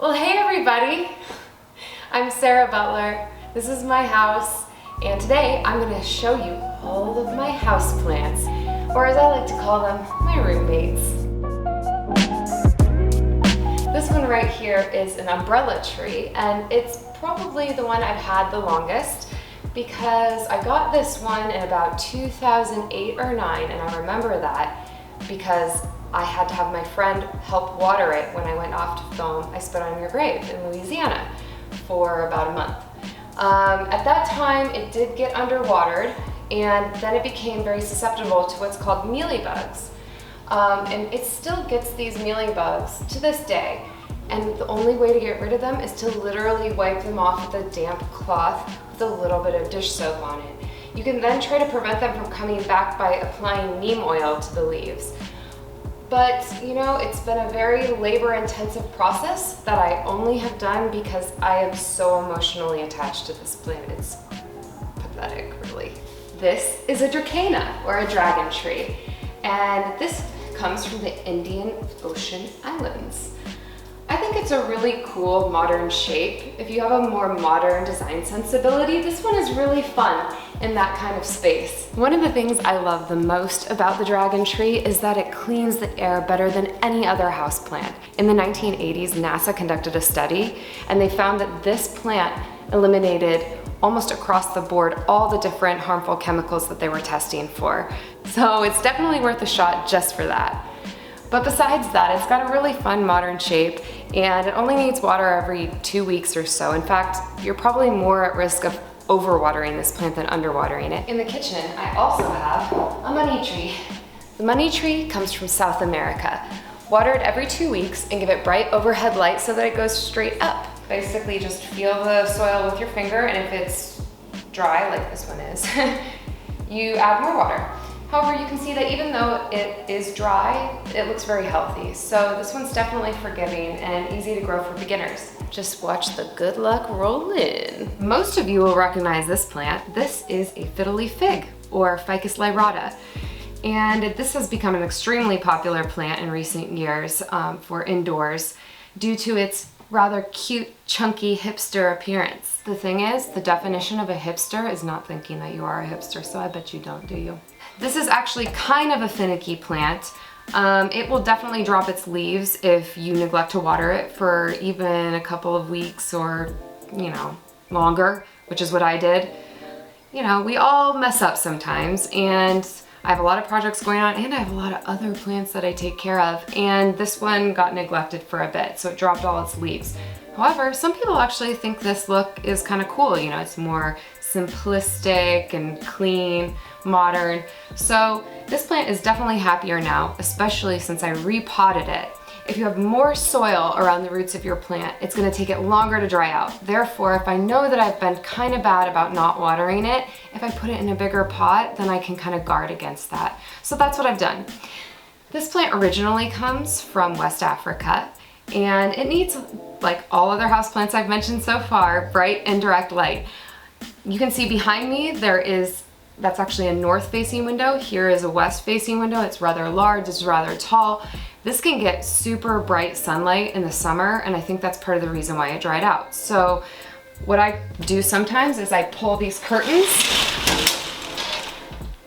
Well, hey everybody! I'm Sarah Butler. This is my house, and today I'm going to show you all of my houseplants, or as I like to call them, my roommates. This one right here is an umbrella tree, and it's probably the one I've had the longest because I got this one in about 2008 or 9, and I remember that because I had to have my friend help water it when I went off to film I Spit on Your Grave in Louisiana for about a month. At that time, it did get underwatered, and then it became very susceptible to what's called mealybugs. And it still gets these mealybugs to this day. And the only way to get rid of them is to literally wipe them off with a damp cloth with a little bit of dish soap on it. You can then try to prevent them from coming back by applying neem oil to the leaves. But, you know, it's been a very labor-intensive process that I only have done because I am so emotionally attached to this plant. It's pathetic, really. This is a dracana, or a dragon tree, and this comes from the Indian Ocean Islands. I think it's a really cool modern shape. If you have a more modern design sensibility, this one is really fun in that kind of space. One of the things I love the most about the dragon tree is that it cleans the air better than any other houseplant. In the 1980s, NASA conducted a study, and they found that this plant eliminated almost across the board all the different harmful chemicals that they were testing for. So it's definitely worth a shot just for that. But besides that, it's got a really fun modern shape, and it only needs water every 2 weeks or so. In fact, you're probably more at risk of overwatering this plant than underwatering it. In the kitchen, I also have a money tree. The money tree comes from South America. Water it every 2 weeks and give it bright overhead light so that it goes straight up. Basically, just feel the soil with your finger, and if it's dry, like this one is, you add more water. However, you can see that even though it is dry, it looks very healthy. So this one's definitely forgiving and easy to grow for beginners. Just watch the good luck roll in. Most of you will recognize this plant. This is a fiddly fig, or Ficus lyrata. And this has become an extremely popular plant in recent years for indoors due to its rather cute, chunky hipster appearance. The thing is, the definition of a hipster is not thinking that you are a hipster, so I bet you don't, do you? This is actually kind of a finicky plant. It will definitely drop its leaves if you neglect to water it for even a couple of weeks or, you know, longer, which is what I did. You know, we all mess up sometimes, and I have a lot of projects going on, and I have a lot of other plants that I take care of, and this one got neglected for a bit, so it dropped all its leaves. However, some people actually think this look is kind of cool. You know, it's more simplistic and clean, modern. So this plant is definitely happier now, especially since I repotted it. If you have more soil around the roots of your plant, it's gonna take it longer to dry out. Therefore, if I know that I've been kind of bad about not watering it, if I put it in a bigger pot, then I can kind of guard against that. So that's what I've done. This plant originally comes from West Africa, and it needs, like all other houseplants I've mentioned so far, bright and direct light. You can see behind me that's actually a north-facing window. Here is a west-facing window. It's rather large, it's rather tall. This can get super bright sunlight in the summer, and I think that's part of the reason why it dried out. So what I do sometimes is I pull these curtains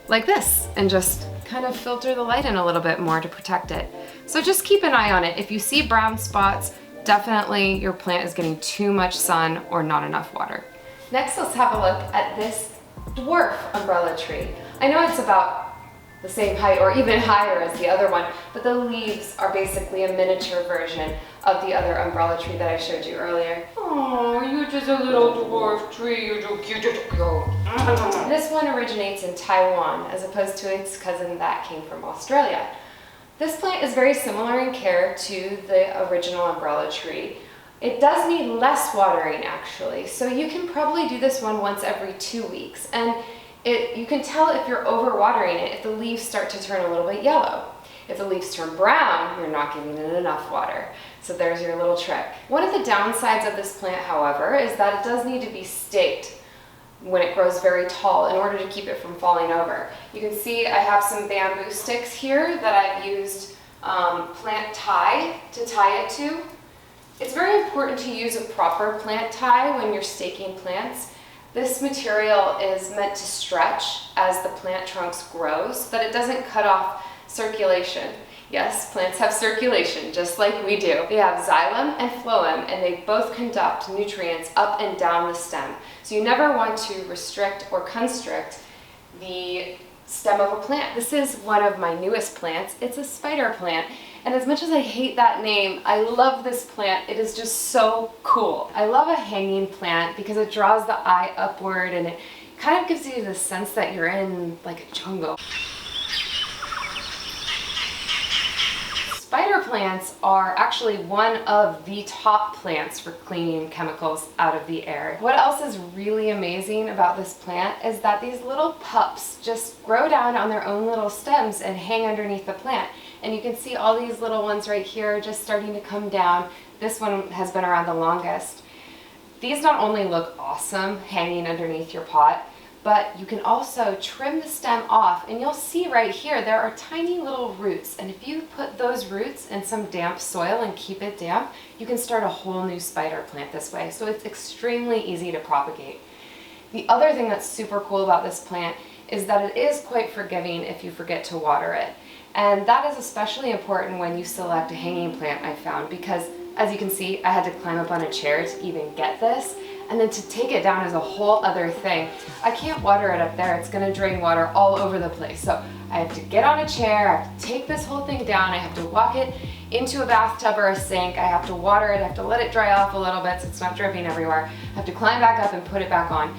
like this and just kind of filter the light in a little bit more to protect it. So just keep an eye on it. If you see brown spots, definitely your plant is getting too much sun or not enough water. Next, let's have a look at this dwarf umbrella tree. I know it's about the same height or even higher as the other one, but the leaves are basically a miniature version of the other umbrella tree that I showed you earlier. Oh, you're just a little dwarf tree, you're so cute. This one originates in Taiwan as opposed to its cousin that came from Australia. This plant is very similar in care to the original umbrella tree. It does need less watering actually, so you can probably do this one once every 2 weeks. And you can tell if you're overwatering it if the leaves start to turn a little bit yellow. If the leaves turn brown, you're not giving it enough water. So there's your little trick. One of the downsides of this plant, however, is that it does need to be staked when it grows very tall in order to keep it from falling over. You can see I have some bamboo sticks here that I've used plant tie to tie it to. It's very important to use a proper plant tie when you're staking plants. This material is meant to stretch as the plant trunks grow so that it doesn't cut off circulation. Yes, plants have circulation just like we do. They have xylem and phloem, and they both conduct nutrients up and down the stem. So you never want to restrict or constrict the stem of a plant. This is one of my newest plants. It's a spider plant. And as much as I hate that name, I love this plant. It is just so cool. I love a hanging plant because it draws the eye upward and it kind of gives you the sense that you're in like a jungle. Spider plants are actually one of the top plants for cleaning chemicals out of the air. What else is really amazing about this plant is that these little pups just grow down on their own little stems and hang underneath the plant. And you can see all these little ones right here just starting to come down. This one has been around the longest. These not only look awesome hanging underneath your pot, but you can also trim the stem off, and you'll see right here there are tiny little roots, and if you put those roots in some damp soil and keep it damp, you can start a whole new spider plant this way. So it's extremely easy to propagate. The other thing that's super cool about this plant is that it is quite forgiving if you forget to water it. And that is especially important when you select a hanging plant, I found, because as you can see, I had to climb up on a chair to even get this. And then to take it down is a whole other thing. I can't water it up there. It's gonna drain water all over the place. So I have to get on a chair, I have to take this whole thing down, I have to walk it into a bathtub or a sink, I have to water it, I have to let it dry off a little bit so it's not dripping everywhere. I have to climb back up and put it back on.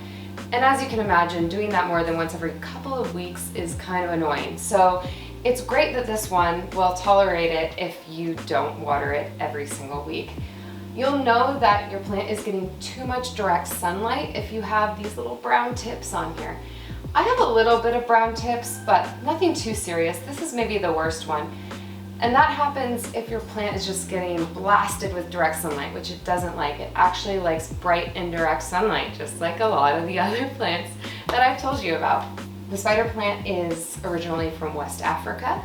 And as you can imagine, doing that more than once every couple of weeks is kind of annoying. So it's great that this one will tolerate it if you don't water it every single week. You'll know that your plant is getting too much direct sunlight if you have these little brown tips on here. I have a little bit of brown tips, but nothing too serious. This is maybe the worst one. And that happens if your plant is just getting blasted with direct sunlight, which it doesn't like. It actually likes bright indirect sunlight, just like a lot of the other plants that I've told you about. The spider plant is originally from West Africa,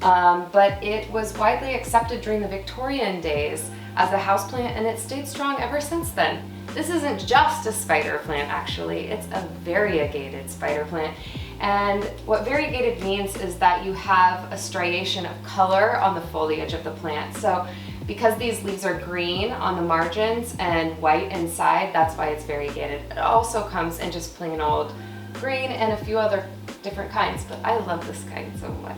but it was widely accepted during the Victorian days as a houseplant, and it stayed strong ever since then. This isn't just a spider plant, actually. It's a variegated spider plant. And what variegated means is that you have a striation of color on the foliage of the plant. So because these leaves are green on the margins and white inside, that's why it's variegated. It also comes in just plain old green and a few other different kinds, but I love this kind so much.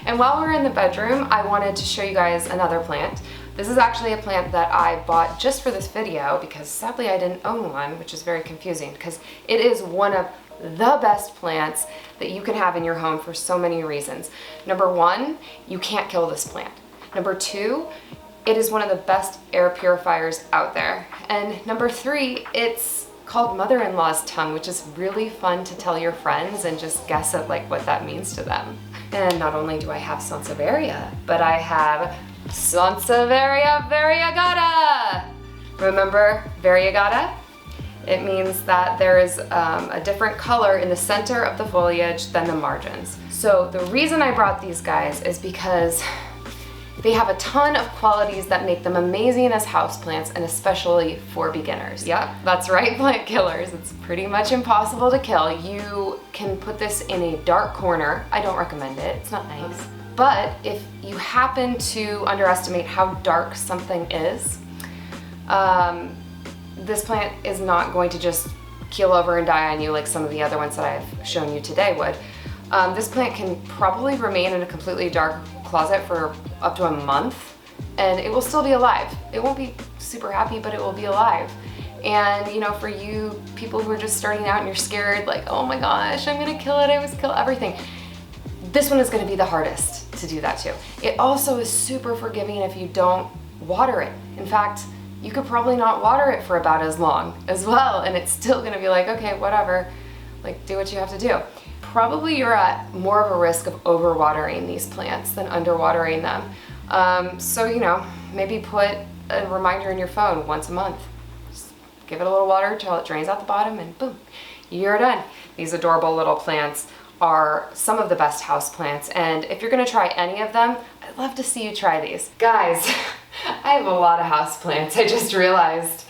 And while we're in the bedroom, I wanted to show you guys another plant. This is actually a plant that I bought just for this video because sadly I didn't own one, which is very confusing because it is one of the best plants that you can have in your home for so many reasons. Number one, you can't kill this plant. Number two, it is one of the best air purifiers out there. And number three, it's called mother-in-law's tongue, which is really fun to tell your friends and just guess at like what that means to them. And not only do I have Sansevieria, but I have Sansevieria variegata. Remember variegata? It means that there is a different color in the center of the foliage than the margins. So the reason I brought these guys is because they have a ton of qualities that make them amazing as houseplants, and especially for beginners. Yep, that's right, plant killers. It's pretty much impossible to kill. You can put this in a dark corner. I don't recommend it, it's not nice. But if you happen to underestimate how dark something is, this plant is not going to just keel over and die on you like some of the other ones that I've shown you today would. This plant can probably remain in a completely dark closet for up to a month and it will still be alive. It won't be super happy, but it will be alive. And you know, for you people who are just starting out and you're scared, like, oh my gosh, I'm gonna kill it, I must kill everything. This one is gonna be the hardest to do that too. It also is super forgiving if you don't water it. In fact, you could probably not water it for about as long as well, and it's still gonna be like, okay, whatever, like do what you have to do. Probably you're at more of a risk of overwatering these plants than underwatering them. So, you know, maybe put a reminder in your phone once a month. Just give it a little water until it drains out the bottom and boom, you're done. These adorable little plants are some of the best house plants, and if you're gonna try any of them, I'd love to see you try these. Guys, I have a lot of houseplants, I just realized.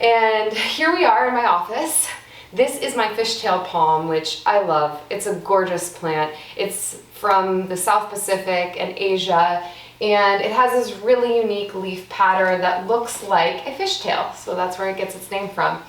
And here we are in my office. This is my fishtail palm, which I love. It's a gorgeous plant. It's from the South Pacific and Asia, and it has this really unique leaf pattern that looks like a fishtail, so that's where it gets its name from.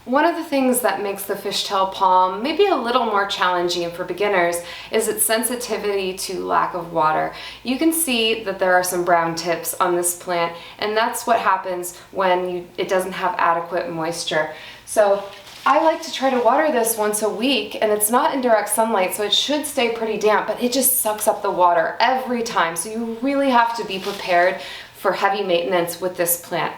One of the things that makes the fishtail palm maybe a little more challenging for beginners is its sensitivity to lack of water. You can see that there are some brown tips on this plant, and that's what happens when it doesn't have adequate moisture. So I like to try to water this once a week, and it's not in direct sunlight, so it should stay pretty damp, but it just sucks up the water every time. So you really have to be prepared for heavy maintenance with this plant.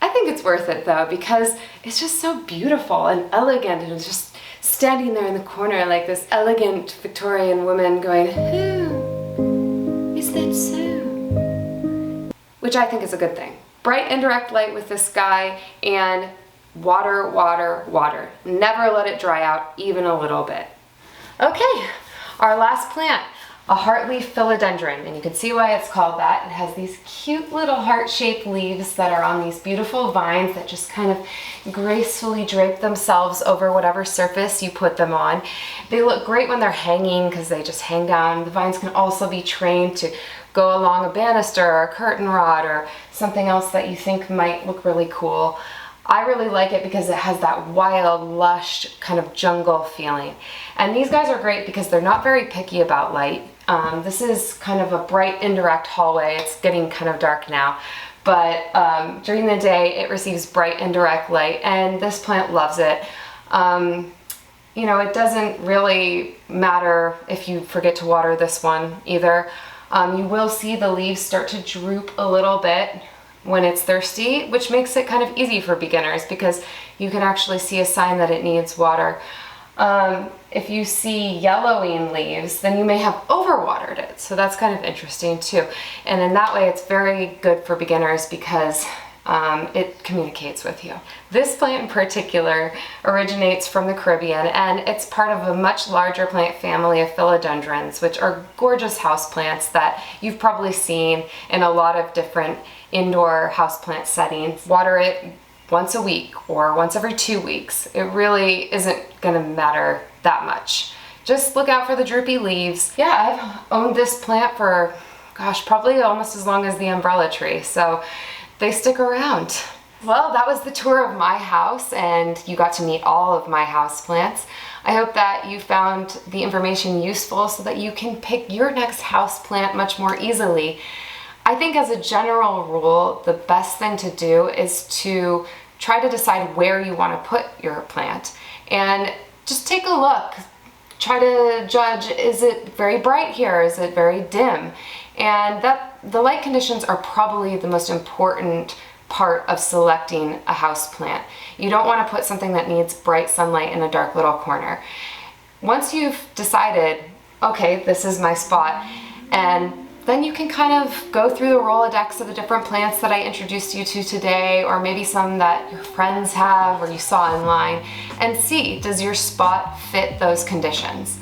I think it's worth it though, because it's just so beautiful and elegant, and it's just standing there in the corner like this elegant Victorian woman going, "Who is that so?" Which I think is a good thing. Bright indirect light with this guy, and water, water, water. Never let it dry out even a little bit. Okay, our last plant, a heartleaf philodendron, and you can see why it's called that. It has these cute little heart-shaped leaves that are on these beautiful vines that just kind of gracefully drape themselves over whatever surface you put them on. They look great when they're hanging because they just hang down. The vines can also be trained to go along a banister or a curtain rod or something else that you think might look really cool. I really like it because it has that wild, lush kind of jungle feeling. And these guys are great because they're not very picky about light. This is kind of a bright, indirect hallway. It's getting kind of dark now, but during the day it receives bright, indirect light, and this plant loves it. You know, it doesn't really matter if you forget to water this one either. You will see the leaves start to droop a little bit when it's thirsty, which makes it kind of easy for beginners because you can actually see a sign that it needs water. If you see yellowing leaves, then you may have overwatered it, so that's kind of interesting too. And in that way it's very good for beginners because it communicates with you. This plant in particular originates from the Caribbean, and it's part of a much larger plant family of philodendrons, which are gorgeous houseplants that you've probably seen in a lot of different indoor houseplant settings. Water it once a week or once every 2 weeks. It really isn't gonna matter that much. Just look out for the droopy leaves. Yeah, I've owned this plant for, gosh, probably almost as long as the umbrella tree, so they stick around. Well, that was the tour of my house, and you got to meet all of my houseplants. I hope that you found the information useful so that you can pick your next houseplant much more easily. I think as a general rule, the best thing to do is to try to decide where you want to put your plant and just take a look. Try to judge, is it very bright here? Is it very dim? And the light conditions are probably the most important part of selecting a houseplant. You don't want to put something that needs bright sunlight in a dark little corner. Once you've decided, okay, this is my spot, and then you can kind of go through the Rolodex of the different plants that I introduced you to today, or maybe some that your friends have or you saw online, and see, does your spot fit those conditions?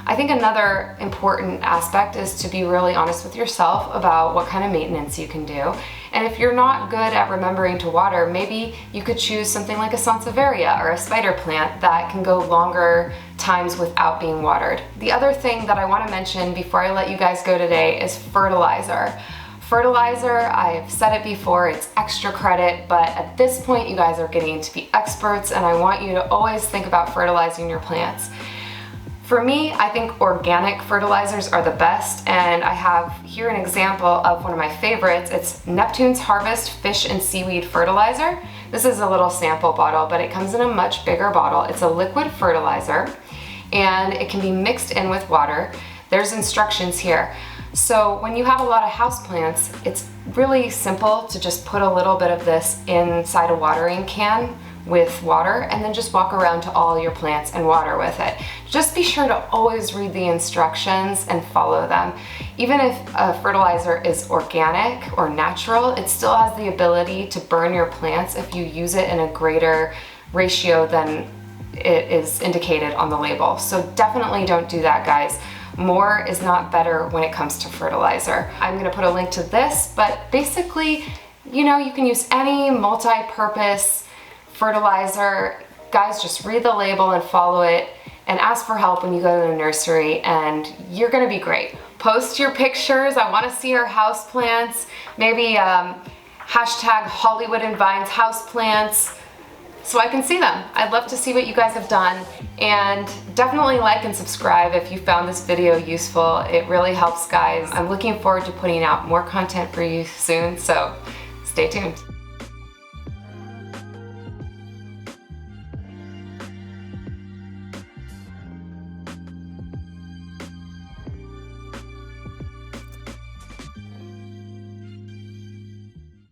I think another important aspect is to be really honest with yourself about what kind of maintenance you can do. And if you're not good at remembering to water, maybe you could choose something like a Sansevieria or a spider plant that can go longer times without being watered. The other thing that I want to mention before I let you guys go today is fertilizer. Fertilizer, I've said it before, it's extra credit, but at this point you guys are getting to be experts, and I want you to always think about fertilizing your plants. For me, I think organic fertilizers are the best, and I have here an example of one of my favorites. It's Neptune's Harvest Fish and Seaweed Fertilizer. This is a little sample bottle, but it comes in a much bigger bottle. It's a liquid fertilizer, and it can be mixed in with water. There's instructions here. So when you have a lot of houseplants, it's really simple to just put a little bit of this inside a watering can with water, and then just walk around to all your plants and water with it. Just be sure to always read the instructions and follow them. Even if a fertilizer is organic or natural, it still has the ability to burn your plants if you use it in a greater ratio than it is indicated on the label. So definitely don't do that, guys. more is not better when it comes to fertilizer. I'm gonna put a link to this, but basically, you know, you can use any multi-purpose fertilizer. Guys, just read the label and follow it and ask for help when you go to the nursery and you're gonna be great. Post your pictures. I wanna see your houseplants. Maybe hashtag Hollywood and Vines houseplants so I can see them. I'd love to see what you guys have done, and definitely like and subscribe if you found this video useful. It really helps, guys. I'm looking forward to putting out more content for you soon, so stay tuned.